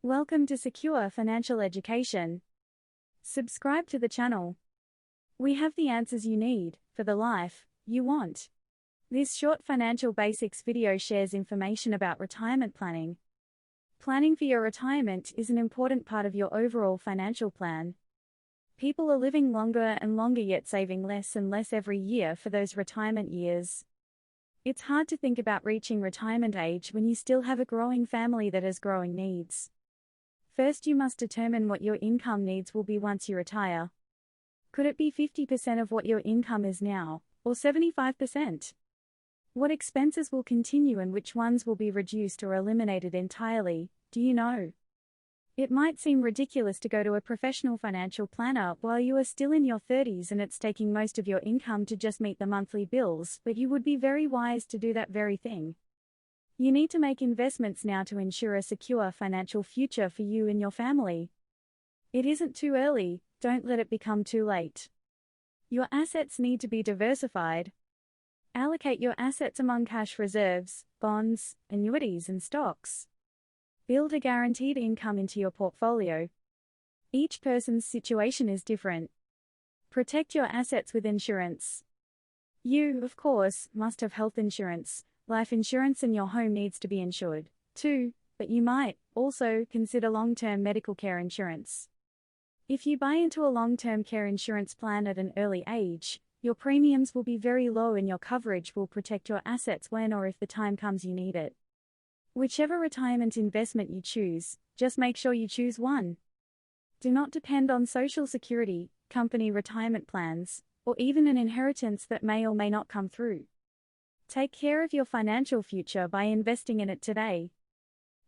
Welcome to Secure Financial Education. Subscribe to the channel. We have the answers you need for the life you want. This short financial basics video shares information about retirement planning. Planning for your retirement is an important part of your overall financial plan. People are living longer and longer yet saving less and less every year for those retirement years. It's hard to think about reaching retirement age when you still have a growing family that has growing needs. First, you must determine what your income needs will be once you retire. Could it be 50% of what your income is now, or 75%? What expenses will continue and which ones will be reduced or eliminated entirely, do you know? It might seem ridiculous to go to a professional financial planner while you are still in your 30s and it's taking most of your income to just meet the monthly bills, but you would be very wise to do that very thing. You need to make investments now to ensure a secure financial future for you and your family. It isn't too early, don't let it become too late. Your assets need to be diversified. Allocate your assets among cash reserves, bonds, annuities and stocks. Build a guaranteed income into your portfolio. Each person's situation is different. Protect your assets with insurance. You, of course, must have health insurance, life insurance, and your home needs to be insured, too, but you might also consider long-term medical care insurance. If you buy into a long-term care insurance plan at an early age, your premiums will be very low and your coverage will protect your assets when or if the time comes you need it. Whichever retirement investment you choose, just make sure you choose one. Do not depend on Social Security, company retirement plans, or even an inheritance that may or may not come through. Take care of your financial future by investing in it today.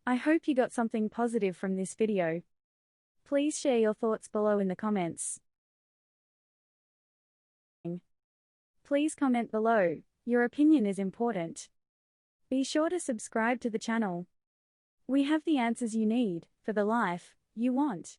I hope you got something positive from this video. Please share your thoughts below in the comments. Please comment below, your opinion is important. Be sure to subscribe to the channel. We have the answers you need for the life you want.